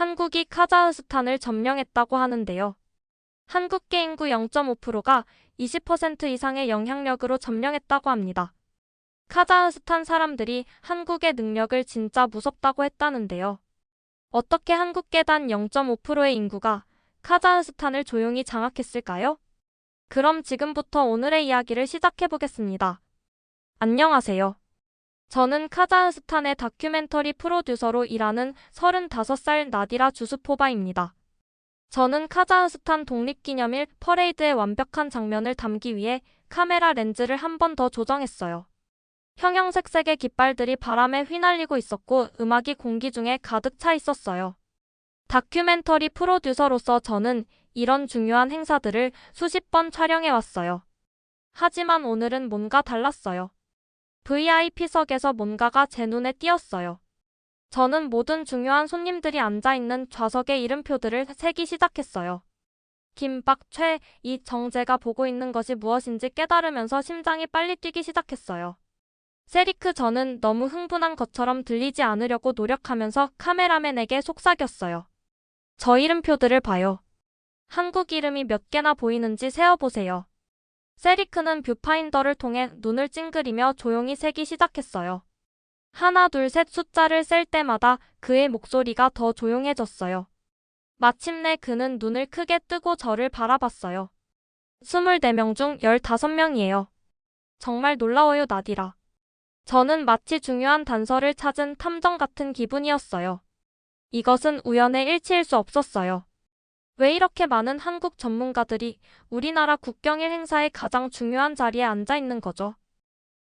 한국이 카자흐스탄을 점령했다고 하는데요. 한국계 인구 0.5%가 20% 이상의 영향력으로 점령했다고 합니다. 카자흐스탄 사람들이 한국의 능력을 진짜 무섭다고 했다는데요. 어떻게 한국계 단 0.5%의 인구가 카자흐스탄을 조용히 장악했을까요? 그럼 지금부터 오늘의 이야기를 시작해 보겠습니다. 안녕하세요. 저는 카자흐스탄의 다큐멘터리 프로듀서로 일하는 35살 나디라 주스포바입니다. 저는 카자흐스탄 독립기념일 퍼레이드의 완벽한 장면을 담기 위해 카메라 렌즈를 한 번 더 조정했어요. 형형색색의 깃발들이 바람에 휘날리고 있었고 음악이 공기 중에 가득 차 있었어요. 다큐멘터리 프로듀서로서 저는 이런 중요한 행사들을 수십 번 촬영해왔어요. 하지만 오늘은 뭔가 달랐어요. VIP석에서 뭔가가 제 눈에 띄었어요. 저는 모든 중요한 손님들이 앉아있는 좌석의 이름표들을 세기 시작했어요. 김박최, 이정재가 보고 있는 것이 무엇인지 깨달으면서 심장이 빨리 뛰기 시작했어요. 세리크 저는 너무 흥분한 것처럼 들리지 않으려고 노력하면서 카메라맨에게 속삭였어요. 저 이름표들을 봐요. 한국 이름이 몇 개나 보이는지 세어보세요. 세리크는 뷰파인더를 통해 눈을 찡그리며 조용히 세기 시작했어요. 하나, 둘, 셋 숫자를 셀 때마다 그의 목소리가 더 조용해졌어요. 마침내 그는 눈을 크게 뜨고 저를 바라봤어요. 24명 중 15명이에요. 정말 놀라워요, 나디라. 저는 마치 중요한 단서를 찾은 탐정 같은 기분이었어요. 이것은 우연의 일치일 수 없었어요. 왜 이렇게 많은 한국 전문가들이 우리나라 국경일 행사의 가장 중요한 자리에 앉아 있는 거죠?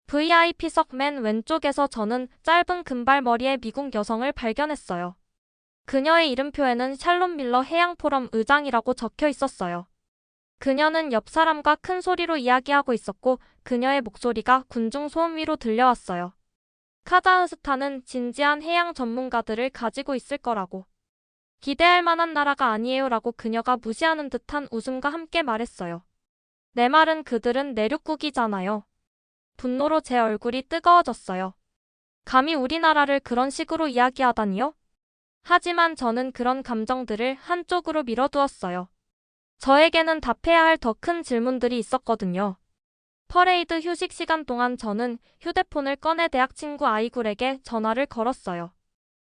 VIP석 맨 왼쪽에서 저는 짧은 금발머리의 미국 여성을 발견했어요. 그녀의 이름표에는 샬롬 밀러 해양포럼 의장이라고 적혀 있었어요. 그녀는 옆 사람과 큰 소리로 이야기하고 있었고 그녀의 목소리가 군중 소음 위로 들려왔어요. 카자흐스탄은 진지한 해양 전문가들을 가지고 있을 거라고. 기대할 만한 나라가 아니에요 라고 그녀가 무시하는 듯한 웃음과 함께 말했어요. 내 말은 그들은 내륙국이잖아요. 분노로 제 얼굴이 뜨거워졌어요. 감히 우리나라를 그런 식으로 이야기하다니요? 하지만 저는 그런 감정들을 한쪽으로 밀어두었어요. 저에게는 답해야 할 더 큰 질문들이 있었거든요. 퍼레이드 휴식 시간 동안 저는 휴대폰을 꺼내 대학 친구 아이굴에게 전화를 걸었어요.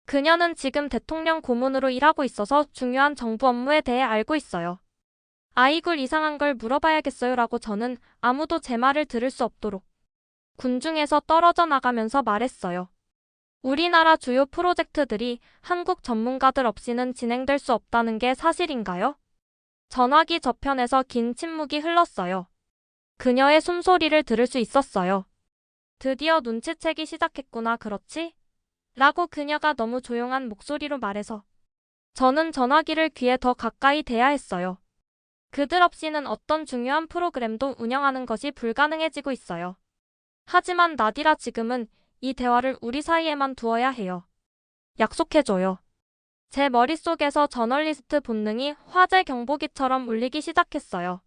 그녀는 지금 대통령 고문으로 일하고 있어서 중요한 정부 업무에 대해 알고 있어요. 아이굴 이상한 걸 물어봐야겠어요 라고 저는 아무도 제 말을 들을 수 없도록 군중에서 떨어져 나가면서 말했어요. 우리나라 주요 프로젝트들이 한국 전문가들 없이는 진행될 수 없다는 게 사실인가요? 전화기 저편에서 긴 침묵이 흘렀어요. 그녀의 숨소리를 들을 수 있었어요. 드디어 눈치채기 시작했구나, 그렇지? 라고 그녀가 너무 조용한 목소리로 말해서 저는 전화기를 귀에 더 가까이 대야 했어요. 그들 없이는 어떤 중요한 프로그램도 운영하는 것이 불가능해지고 있어요. 하지만 나디라 지금은 이 대화를 우리 사이에만 두어야 해요. 약속해줘요. 제 머릿속에서 저널리스트 본능이 화재 경보기처럼 울리기 시작했어요.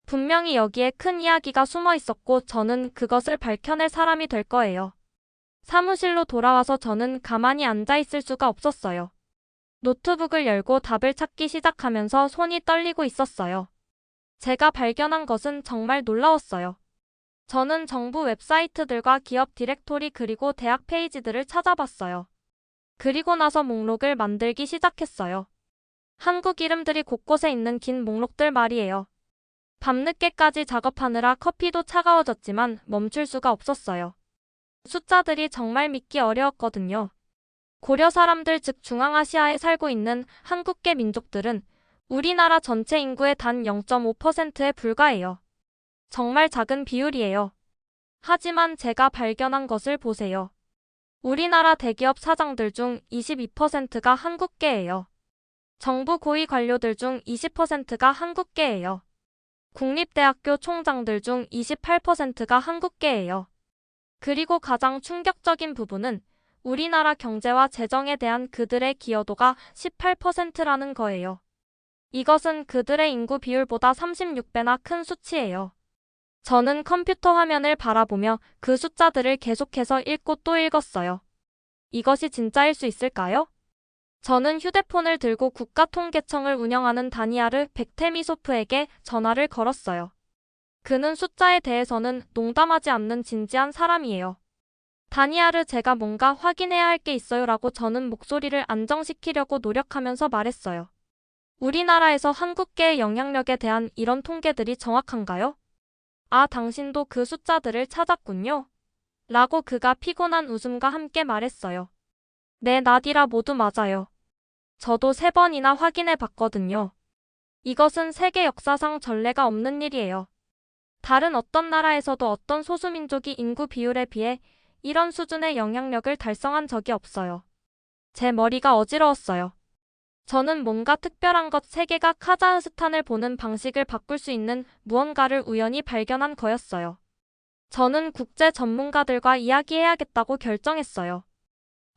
분명히 여기에 큰 이야기가 숨어 있었고 저는 그것을 밝혀낼 사람이 될 거예요. 사무실로 돌아와서 저는 가만히 앉아 있을 수가 없었어요. 노트북을 열고 답을 찾기 시작하면서 손이 떨리고 있었어요. 제가 발견한 것은 정말 놀라웠어요. 저는 정부 웹사이트들과 기업 디렉토리 그리고 대학 페이지들을 찾아봤어요. 그리고 나서 목록을 만들기 시작했어요. 한국 이름들이 곳곳에 있는 긴 목록들 말이에요. 밤늦게까지 작업하느라 커피도 차가워졌지만 멈출 수가 없었어요. 숫자들이 정말 믿기 어려웠거든요. 고려 사람들 즉 중앙아시아에 살고 있는 한국계 민족들은 우리나라 전체 인구의 단 0.5%에 불과해요. 정말 작은 비율이에요. 하지만 제가 발견한 것을 보세요. 우리나라 대기업 사장들 중 22%가 한국계예요. 정부 고위 관료들 중 20%가 한국계예요. 국립대학교 총장들 중 28%가 한국계예요. 그리고 가장 충격적인 부분은 우리나라 경제와 재정에 대한 그들의 기여도가 18%라는 거예요. 이것은 그들의 인구 비율보다 36배나 큰 수치예요. 저는 컴퓨터 화면을 바라보며 그 숫자들을 계속해서 읽고 또 읽었어요. 이것이 진짜일 수 있을까요? 저는 휴대폰을 들고 국가통계청을 운영하는 다니아르 백테미소프에게 전화를 걸었어요. 그는 숫자에 대해서는 농담하지 않는 진지한 사람이에요. 다니아르, 제가 뭔가 확인해야 할 게 있어요 라고 저는 목소리를 안정시키려고 노력하면서 말했어요. 우리나라에서 한국계의 영향력에 대한 이런 통계들이 정확한가요? 아, 당신도 그 숫자들을 찾았군요. 라고 그가 피곤한 웃음과 함께 말했어요. 네, 나디라, 모두 맞아요. 저도 3번이나 확인해 봤거든요. 이것은 세계 역사상 전례가 없는 일이에요. 다른 어떤 나라에서도 어떤 소수민족이 인구 비율에 비해 이런 수준의 영향력을 달성한 적이 없어요. 제 머리가 어지러웠어요. 저는 뭔가 특별한 것, 세계가 카자흐스탄을 보는 방식을 바꿀 수 있는 무언가를 우연히 발견한 거였어요. 저는 국제 전문가들과 이야기해야겠다고 결정했어요.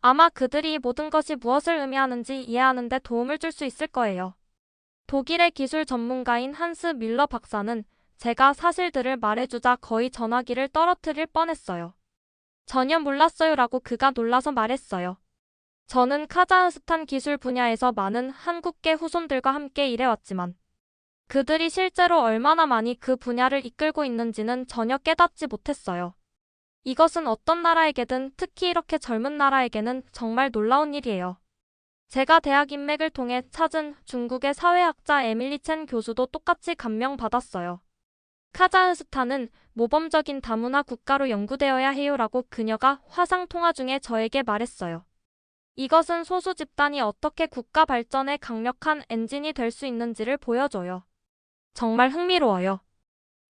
아마 그들이 모든 것이 무엇을 의미하는지 이해하는 데 도움을 줄 수 있을 거예요. 독일의 기술 전문가인 한스 밀러 박사는 제가 사실들을 말해주자 거의 전화기를 떨어뜨릴 뻔했어요. 전혀 몰랐어요 라고 그가 놀라서 말했어요. 저는 카자흐스탄 기술 분야에서 많은 한국계 후손들과 함께 일해왔지만 그들이 실제로 얼마나 많이 그 분야를 이끌고 있는지는 전혀 깨닫지 못했어요. 이것은 어떤 나라에게든, 특히 이렇게 젊은 나라에게는 정말 놀라운 일이에요. 제가 대학 인맥을 통해 찾은 중국의 사회학자 에밀리 첸 교수도 똑같이 감명받았어요. 카자흐스탄은 모범적인 다문화 국가로 연구되어야 해요 라고 그녀가 화상통화 중에 저에게 말했어요. 이것은 소수 집단이 어떻게 국가 발전의 강력한 엔진이 될 수 있는지를 보여줘요. 정말 흥미로워요.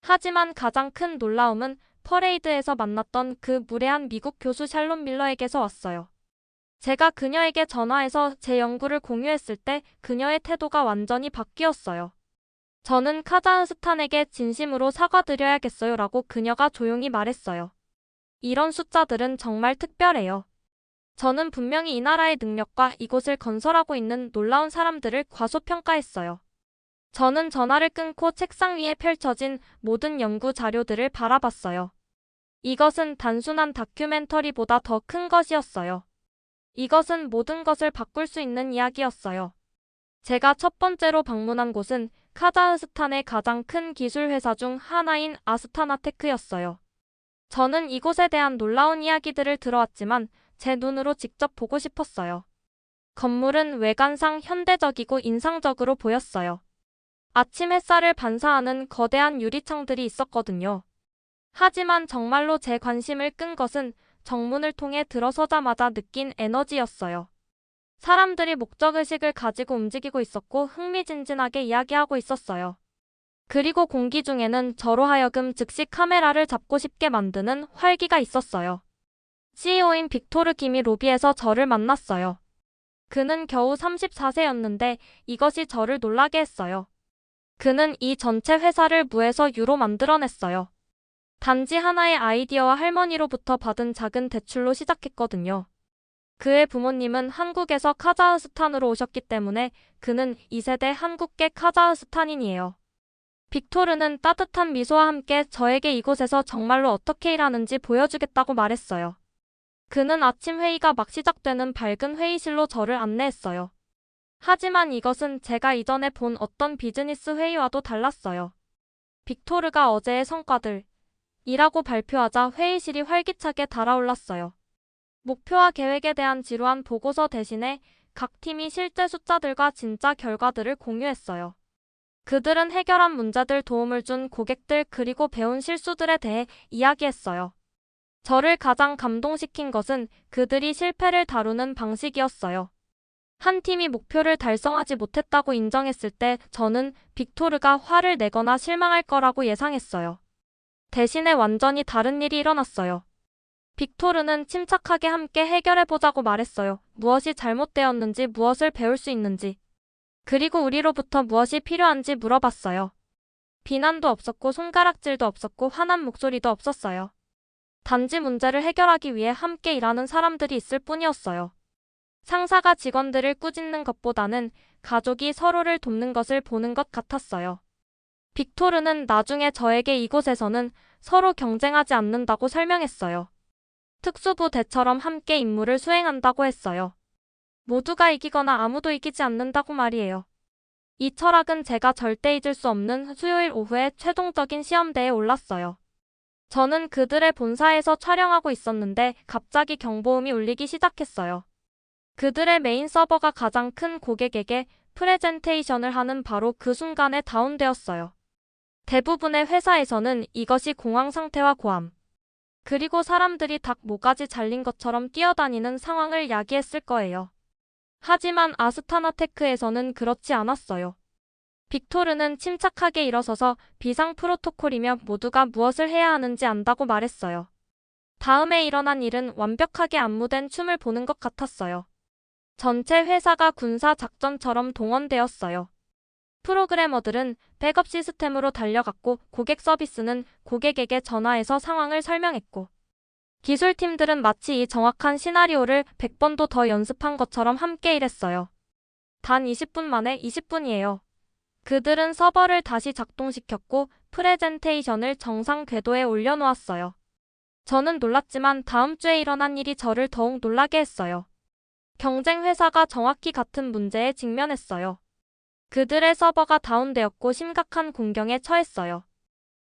하지만 가장 큰 놀라움은 퍼레이드에서 만났던 그 무례한 미국 교수 샬론 밀러에게서 왔어요. 제가 그녀에게 전화해서 제 연구를 공유했을 때 그녀의 태도가 완전히 바뀌었어요. 저는 카자흐스탄에게 진심으로 사과드려야겠어요 라고 그녀가 조용히 말했어요. 이런 숫자들은 정말 특별해요. 저는 분명히 이 나라의 능력과 이곳을 건설하고 있는 놀라운 사람들을 과소평가했어요. 저는 전화를 끊고 책상 위에 펼쳐진 모든 연구 자료들을 바라봤어요. 이것은 단순한 다큐멘터리보다 더 큰 것이었어요. 이것은 모든 것을 바꿀 수 있는 이야기였어요. 제가 첫 번째로 방문한 곳은 카자흐스탄의 가장 큰 기술 회사 중 하나인 아스타나테크였어요. 저는 이곳에 대한 놀라운 이야기들을 들어왔지만 제 눈으로 직접 보고 싶었어요. 건물은 외관상 현대적이고 인상적으로 보였어요. 아침 햇살을 반사하는 거대한 유리창들이 있었거든요. 하지만 정말로 제 관심을 끈 것은 정문을 통해 들어서자마자 느낀 에너지였어요. 사람들이 목적의식을 가지고 움직이고 있었고 흥미진진하게 이야기하고 있었어요. 그리고 공기 중에는 저로 하여금 즉시 카메라를 잡고 싶게 만드는 활기가 있었어요. CEO인 빅토르 김이 로비에서 저를 만났어요. 그는 겨우 34세였는데 이것이 저를 놀라게 했어요. 그는 이 전체 회사를 무에서 유로 만들어냈어요. 단지 하나의 아이디어와 할머니로부터 받은 작은 대출로 시작했거든요. 그의 부모님은 한국에서 카자흐스탄으로 오셨기 때문에 그는 2세대 한국계 카자흐스탄인이에요. 빅토르는 따뜻한 미소와 함께 저에게 이곳에서 정말로 어떻게 일하는지 보여주겠다고 말했어요. 그는 아침 회의가 막 시작되는 밝은 회의실로 저를 안내했어요. 하지만 이것은 제가 이전에 본 어떤 비즈니스 회의와도 달랐어요. 빅토르가 어제의 성과들이라고 발표하자 회의실이 활기차게 달아올랐어요. 목표와 계획에 대한 지루한 보고서 대신에 각 팀이 실제 숫자들과 진짜 결과들을 공유했어요. 그들은 해결한 문제들, 도움을 준 고객들, 그리고 배운 실수들에 대해 이야기했어요. 저를 가장 감동시킨 것은 그들이 실패를 다루는 방식이었어요. 한 팀이 목표를 달성하지 못했다고 인정했을 때 저는 빅토르가 화를 내거나 실망할 거라고 예상했어요. 대신에 완전히 다른 일이 일어났어요. 빅토르는 침착하게 함께 해결해보자고 말했어요. 무엇이 잘못되었는지, 무엇을 배울 수 있는지, 그리고 우리로부터 무엇이 필요한지 물어봤어요. 비난도 없었고 손가락질도 없었고 화난 목소리도 없었어요. 단지 문제를 해결하기 위해 함께 일하는 사람들이 있을 뿐이었어요. 상사가 직원들을 꾸짖는 것보다는 가족이 서로를 돕는 것을 보는 것 같았어요. 빅토르는 나중에 저에게 이곳에서는 서로 경쟁하지 않는다고 설명했어요. 특수부대처럼 함께 임무를 수행한다고 했어요. 모두가 이기거나 아무도 이기지 않는다고 말이에요. 이 철학은 제가 절대 잊을 수 없는 수요일 오후에 최종적인 시험대에 올랐어요. 저는 그들의 본사에서 촬영하고 있었는데 갑자기 경보음이 울리기 시작했어요. 그들의 메인 서버가 가장 큰 고객에게 프레젠테이션을 하는 바로 그 순간에 다운되었어요. 대부분의 회사에서는 이것이 공황 상태와 고함, 그리고 사람들이 닭 모가지 잘린 것처럼 뛰어다니는 상황을 야기했을 거예요. 하지만 아스타나테크에서는 그렇지 않았어요. 빅토르는 침착하게 일어서서 비상 프로토콜이며 모두가 무엇을 해야 하는지 안다고 말했어요. 다음에 일어난 일은 완벽하게 안무된 춤을 보는 것 같았어요. 전체 회사가 군사 작전처럼 동원되었어요. 프로그래머들은 백업 시스템으로 달려갔고 고객 서비스는 고객에게 전화해서 상황을 설명했고 기술팀들은 마치 이 정확한 시나리오를 100번도 더 연습한 것처럼 함께 일했어요. 단 20분 만에 20분이에요. 그들은 서버를 다시 작동시켰고 프레젠테이션을 정상 궤도에 올려놓았어요. 저는 놀랐지만 다음 주에 일어난 일이 저를 더욱 놀라게 했어요. 경쟁 회사가 정확히 같은 문제에 직면했어요. 그들의 서버가 다운되었고 심각한 공경에 처했어요.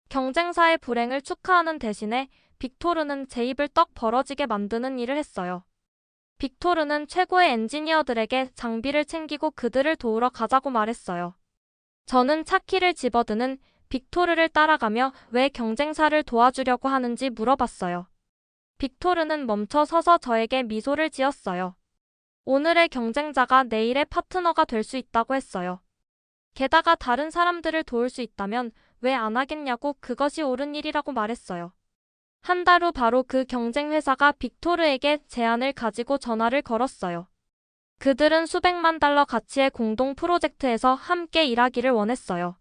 경쟁사의 불행을 축하하는 대신에 빅토르는 제 입을 떡 벌어지게 만드는 일을 했어요. 빅토르는 최고의 엔지니어들에게 장비를 챙기고 그들을 도우러 가자고 말했어요. 저는 차키를 집어드는 빅토르를 따라가며 왜 경쟁사를 도와주려고 하는지 물어봤어요. 빅토르는 멈춰 서서 저에게 미소를 지었어요. 오늘의 경쟁자가 내일의 파트너가 될 수 있다고 했어요. 게다가 다른 사람들을 도울 수 있다면 왜 안 하겠냐고 그것이 옳은 일이라고 말했어요. 한 달 후 바로 그 경쟁 회사가 빅토르에게 제안을 가지고 전화를 걸었어요. 그들은 수백만 달러 가치의 공동 프로젝트에서 함께 일하기를 원했어요.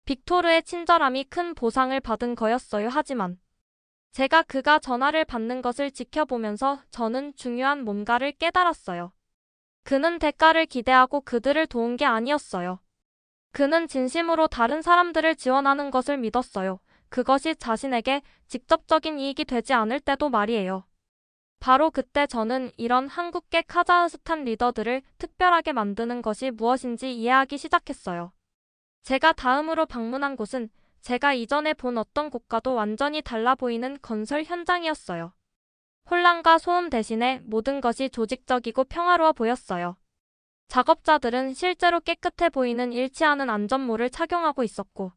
빅토르의 친절함이 큰 보상을 받은 거였어요. 하지만 제가 그가 전화를 받는 것을 지켜보면서 저는 중요한 뭔가를 깨달았어요. 그는 대가를 기대하고 그들을 도운 게 아니었어요. 그는 진심으로 다른 사람들을 지원하는 것을 믿었어요. 그것이 자신에게 직접적인 이익이 되지 않을 때도 말이에요. 바로 그때 저는 이런 한국계 카자흐스탄 리더들을 특별하게 만드는 것이 무엇인지 이해하기 시작했어요. 제가 다음으로 방문한 곳은 제가 이전에 본 어떤 곳과도 완전히 달라 보이는 건설 현장이었어요. 혼란과 소음 대신에 모든 것이 조직적이고 평화로워 보였어요. 작업자들은 실제로 깨끗해 보이는 잃지 않은 안전모를 착용하고 있었고,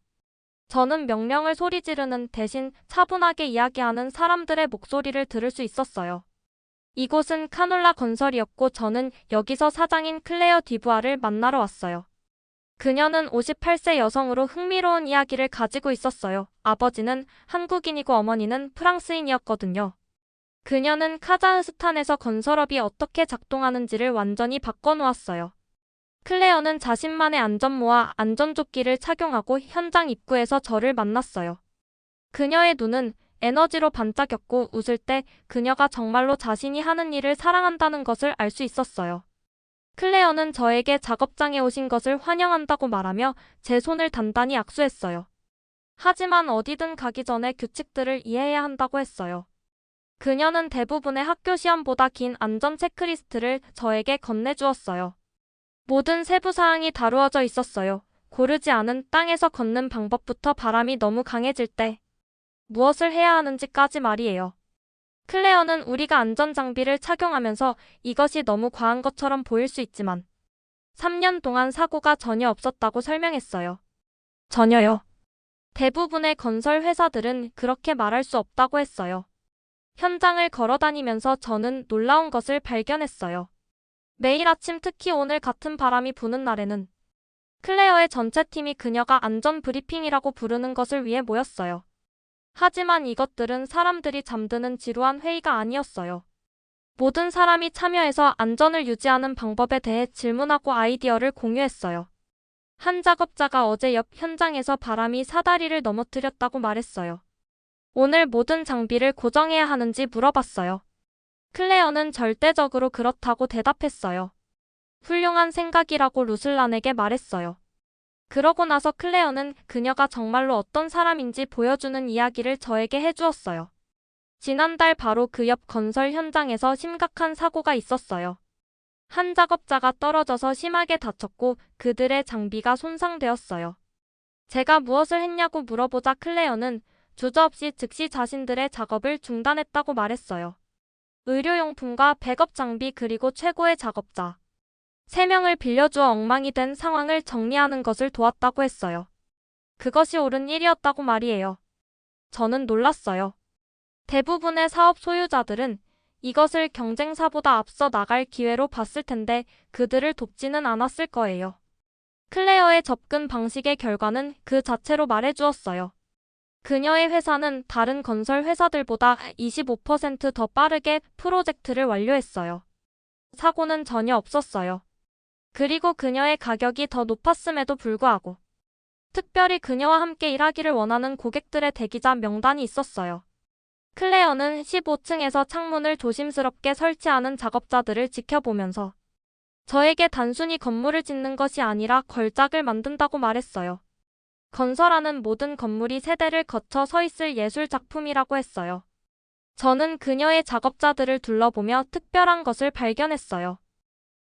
저는 명령을 소리 지르는 대신 차분하게 이야기하는 사람들의 목소리를 들을 수 있었어요. 이곳은 카놀라 건설이었고 저는 여기서 사장인 클레어 디부아를 만나러 왔어요. 그녀는 58세 여성으로 흥미로운 이야기를 가지고 있었어요. 아버지는 한국인이고 어머니는 프랑스인이었거든요. 그녀는 카자흐스탄에서 건설업이 어떻게 작동하는지를 완전히 바꿔놓았어요. 클레어는 자신만의 안전모와 안전조끼를 착용하고 현장 입구에서 저를 만났어요. 그녀의 눈은 에너지로 반짝였고 웃을 때 그녀가 정말로 자신이 하는 일을 사랑한다는 것을 알 수 있었어요. 클레어는 저에게 작업장에 오신 것을 환영한다고 말하며 제 손을 단단히 악수했어요. 하지만 어디든 가기 전에 규칙들을 이해해야 한다고 했어요. 그녀는 대부분의 학교 시험보다 긴 안전 체크리스트를 저에게 건네주었어요. 모든 세부 사항이 다루어져 있었어요. 고르지 않은 땅에서 걷는 방법부터 바람이 너무 강해질 때 무엇을 해야 하는지까지 말이에요. 클레어는 우리가 안전장비를 착용하면서 이것이 너무 과한 것처럼 보일 수 있지만 3년 동안 사고가 전혀 없었다고 설명했어요. 전혀요. 대부분의 건설 회사들은 그렇게 말할 수 없다고 했어요. 현장을 걸어다니면서 저는 놀라운 것을 발견했어요. 매일 아침 특히 오늘 같은 바람이 부는 날에는 클레어의 전체 팀이 그녀가 안전 브리핑이라고 부르는 것을 위해 모였어요. 하지만 이것들은 사람들이 잠드는 지루한 회의가 아니었어요. 모든 사람이 참여해서 안전을 유지하는 방법에 대해 질문하고 아이디어를 공유했어요. 한 작업자가 어제 옆 현장에서 바람이 사다리를 넘어뜨렸다고 말했어요. 오늘 모든 장비를 고정해야 하는지 물어봤어요. 클레어는 절대적으로 그렇다고 대답했어요. 훌륭한 생각이라고 루슬란에게 말했어요. 그러고 나서 클레어는 그녀가 정말로 어떤 사람인지 보여주는 이야기를 저에게 해주었어요. 지난달 바로 그 옆 건설 현장에서 심각한 사고가 있었어요. 한 작업자가 떨어져서 심하게 다쳤고 그들의 장비가 손상되었어요. 제가 무엇을 했냐고 물어보자 클레어는 주저없이 즉시 자신들의 작업을 중단했다고 말했어요. 의료용품과 백업 장비 그리고 최고의 작업자 3명을 빌려주어 엉망이 된 상황을 정리하는 것을 도왔다고 했어요. 그것이 옳은 일이었다고 말이에요. 저는 놀랐어요. 대부분의 사업 소유자들은 이것을 경쟁사보다 앞서 나갈 기회로 봤을 텐데 그들을 돕지는 않았을 거예요. 클레어의 접근 방식의 결과는 그 자체로 말해주었어요. 그녀의 회사는 다른 건설 회사들보다 25% 더 빠르게 프로젝트를 완료했어요. 사고는 전혀 없었어요. 그리고 그녀의 가격이 더 높았음에도 불구하고 특별히 그녀와 함께 일하기를 원하는 고객들의 대기자 명단이 있었어요. 클레어는 15층에서 창문을 조심스럽게 설치하는 작업자들을 지켜보면서 저에게 단순히 건물을 짓는 것이 아니라 걸작을 만든다고 말했어요. 건설하는 모든 건물이 세대를 거쳐 서 있을 예술 작품이라고 했어요. 저는 그녀의 작업자들을 둘러보며 특별한 것을 발견했어요.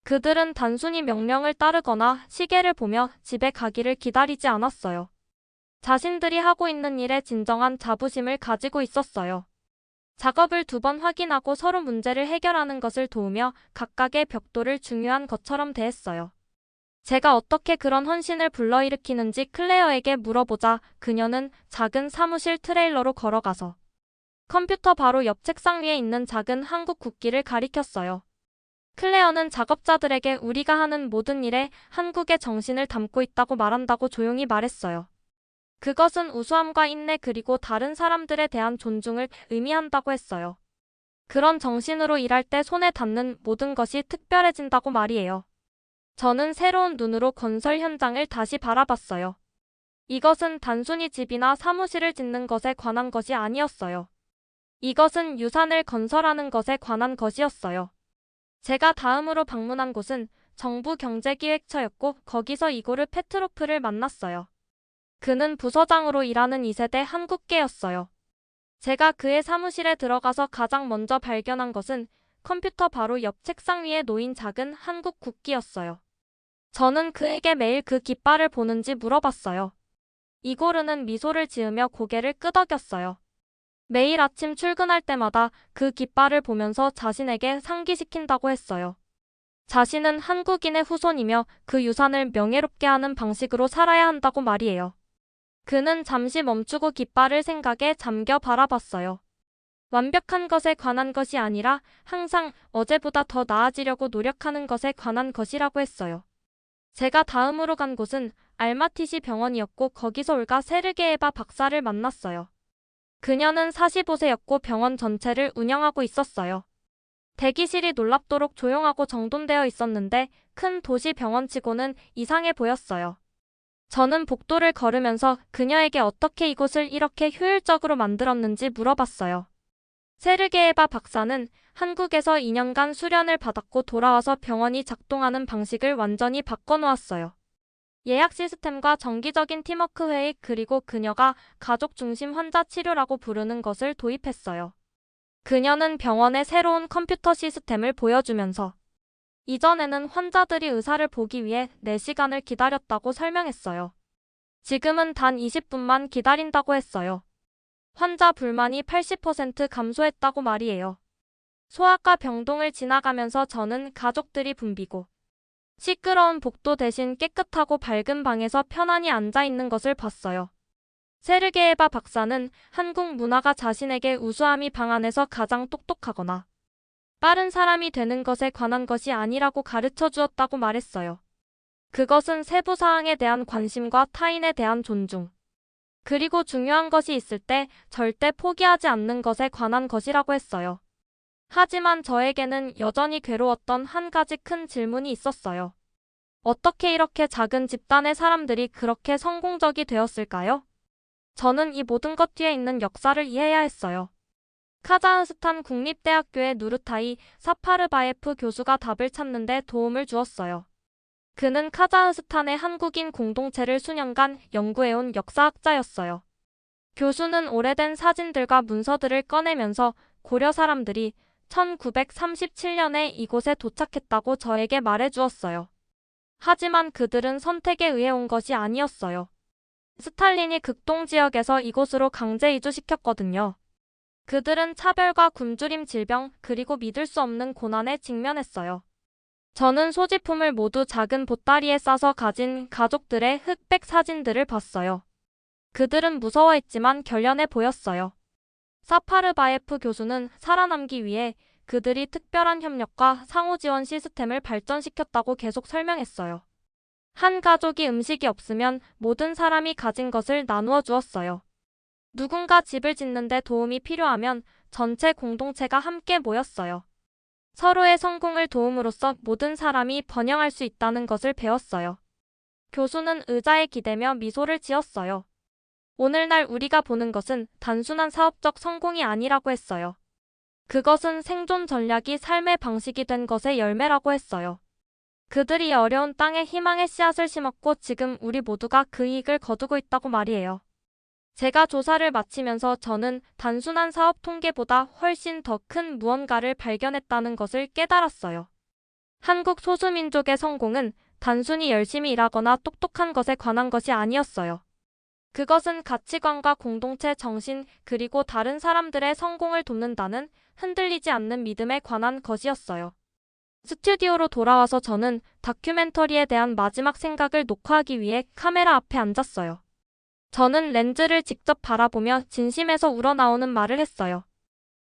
그들은 단순히 명령을 따르거나 시계를 보며 집에 가기를 기다리지 않았어요. 자신들이 하고 있는 일에 진정한 자부심을 가지고 있었어요. 작업을 2번 확인하고 서로 문제를 해결하는 것을 도우며 각각의 벽돌을 중요한 것처럼 대했어요. 제가 어떻게 그런 헌신을 불러일으키는지 클레어에게 물어보자 그녀는 작은 사무실 트레일러로 걸어가서 컴퓨터 바로 옆 책상 위에 있는 작은 한국 국기를 가리켰어요. 클레어는 작업자들에게 우리가 하는 모든 일에 한국의 정신을 담고 있다고 말한다고 조용히 말했어요. 그것은 우수함과 인내 그리고 다른 사람들에 대한 존중을 의미한다고 했어요. 그런 정신으로 일할 때 손에 닿는 모든 것이 특별해진다고 말이에요. 저는 새로운 눈으로 건설 현장을 다시 바라봤어요. 이것은 단순히 집이나 사무실을 짓는 것에 관한 것이 아니었어요. 이것은 유산을 건설하는 것에 관한 것이었어요. 제가 다음으로 방문한 곳은 정부 경제기획처였고 거기서 이고르 페트로프를 만났어요. 그는 부서장으로 일하는 2세대 한국계였어요. 제가 그의 사무실에 들어가서 가장 먼저 발견한 것은 컴퓨터 바로 옆 책상 위에 놓인 작은 한국 국기였어요. 저는 그에게 매일 그 깃발을 보는지 물어봤어요. 이고르는 미소를 지으며 고개를 끄덕였어요. 매일 아침 출근할 때마다 그 깃발을 보면서 자신에게 상기시킨다고 했어요. 자신은 한국인의 후손이며 그 유산을 명예롭게 하는 방식으로 살아야 한다고 말이에요. 그는 잠시 멈추고 깃발을 생각에 잠겨 바라봤어요. 완벽한 것에 관한 것이 아니라 항상 어제보다 더 나아지려고 노력하는 것에 관한 것이라고 했어요. 제가 다음으로 간 곳은 알마티시 병원이었고 거기서 올가 세르게에바 박사를 만났어요. 그녀는 45세였고 병원 전체를 운영하고 있었어요. 대기실이 놀랍도록 조용하고 정돈되어 있었는데 큰 도시 병원치고는 이상해 보였어요. 저는 복도를 걸으면서 그녀에게 어떻게 이곳을 이렇게 효율적으로 만들었는지 물어봤어요. 세르게에바 박사는 한국에서 2년간 수련을 받았고 돌아와서 병원이 작동하는 방식을 완전히 바꿔놓았어요. 예약 시스템과 정기적인 팀워크 회의 그리고 그녀가 가족 중심 환자 치료라고 부르는 것을 도입했어요. 그녀는 병원의 새로운 컴퓨터 시스템을 보여주면서 이전에는 환자들이 의사를 보기 위해 4시간을 기다렸다고 설명했어요. 지금은 단 20분만 기다린다고 했어요. 환자 불만이 80% 감소했다고 말이에요. 소아과 병동을 지나가면서 저는 가족들이 붐비고 시끄러운 복도 대신 깨끗하고 밝은 방에서 편안히 앉아 있는 것을 봤어요. 세르게에바 박사는 한국 문화가 자신에게 우수함이 방 안에서 가장 똑똑하거나 빠른 사람이 되는 것에 관한 것이 아니라고 가르쳐 주었다고 말했어요. 그것은 세부 사항에 대한 관심과 타인에 대한 존중, 그리고 중요한 것이 있을 때 절대 포기하지 않는 것에 관한 것이라고 했어요. 하지만 저에게는 여전히 괴로웠던 한 가지 큰 질문이 있었어요. 어떻게 이렇게 작은 집단의 사람들이 그렇게 성공적이 되었을까요? 저는 이 모든 것 뒤에 있는 역사를 이해해야 했어요. 카자흐스탄 국립대학교의 누르타이 사파르바예프 교수가 답을 찾는 데 도움을 주었어요. 그는 카자흐스탄의 한국인 공동체를 수년간 연구해온 역사학자였어요. 교수는 오래된 사진들과 문서들을 꺼내면서 고려 사람들이 1937년에 이곳에 도착했다고 저에게 말해주었어요. 하지만 그들은 선택에 의해 온 것이 아니었어요. 스탈린이 극동 지역에서 이곳으로 강제 이주시켰거든요. 그들은 차별과 굶주림, 질병, 그리고 믿을 수 없는 고난에 직면했어요. 저는 소지품을 모두 작은 보따리에 싸서 가진 가족들의 흑백 사진들을 봤어요. 그들은 무서워했지만 결연해 보였어요. 사파르바예프 교수는 살아남기 위해 그들이 특별한 협력과 상호 지원 시스템을 발전시켰다고 계속 설명했어요. 한 가족이 음식이 없으면 모든 사람이 가진 것을 나누어 주었어요. 누군가 집을 짓는데 도움이 필요하면 전체 공동체가 함께 모였어요. 서로의 성공을 도움으로써 모든 사람이 번영할 수 있다는 것을 배웠어요. 교수는 의자에 기대며 미소를 지었어요. 오늘날 우리가 보는 것은 단순한 사업적 성공이 아니라고 했어요. 그것은 생존 전략이 삶의 방식이 된 것의 열매라고 했어요. 그들이 어려운 땅에 희망의 씨앗을 심었고 지금 우리 모두가 그 이익을 거두고 있다고 말이에요. 제가 조사를 마치면서 저는 단순한 사업 통계보다 훨씬 더 큰 무언가를 발견했다는 것을 깨달았어요. 한국 소수민족의 성공은 단순히 열심히 일하거나 똑똑한 것에 관한 것이 아니었어요. 그것은 가치관과 공동체 정신 그리고 다른 사람들의 성공을 돕는다는 흔들리지 않는 믿음에 관한 것이었어요. 스튜디오로 돌아와서 저는 다큐멘터리에 대한 마지막 생각을 녹화하기 위해 카메라 앞에 앉았어요. 저는 렌즈를 직접 바라보며 진심에서 우러나오는 말을 했어요.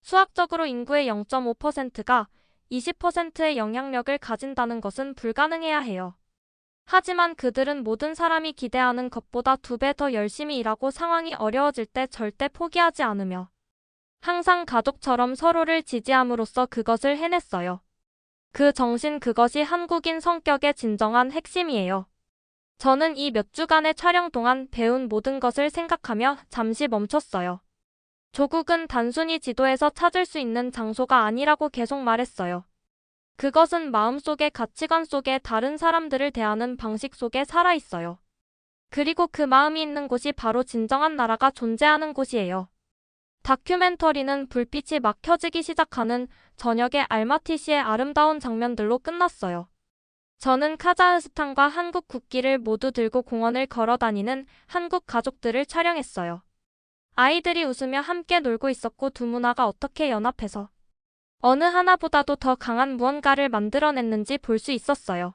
수학적으로 인구의 0.5%가 20%의 영향력을 가진다는 것은 불가능해야 해요. 하지만 그들은 모든 사람이 기대하는 것보다 2배 더 열심히 일하고 상황이 어려워질 때 절대 포기하지 않으며 항상 가족처럼 서로를 지지함으로써 그것을 해냈어요. 그 정신, 그것이 한국인 성격의 진정한 핵심이에요. 저는 이 몇 주간의 촬영 동안 배운 모든 것을 생각하며 잠시 멈췄어요. 조국은 단순히 지도에서 찾을 수 있는 장소가 아니라고 계속 말했어요. 그것은 마음속의 가치관 속에 다른 사람들을 대하는 방식 속에 살아있어요. 그리고 그 마음이 있는 곳이 바로 진정한 나라가 존재하는 곳이에요. 다큐멘터리는 불빛이 막 켜지기 시작하는 저녁의 알마티시의 아름다운 장면들로 끝났어요. 저는 카자흐스탄과 한국 국기를 모두 들고 공원을 걸어다니는 한국 가족들을 촬영했어요. 아이들이 웃으며 함께 놀고 있었고 두 문화가 어떻게 연합해서 어느 하나보다도 더 강한 무언가를 만들어냈는지 볼 수 있었어요.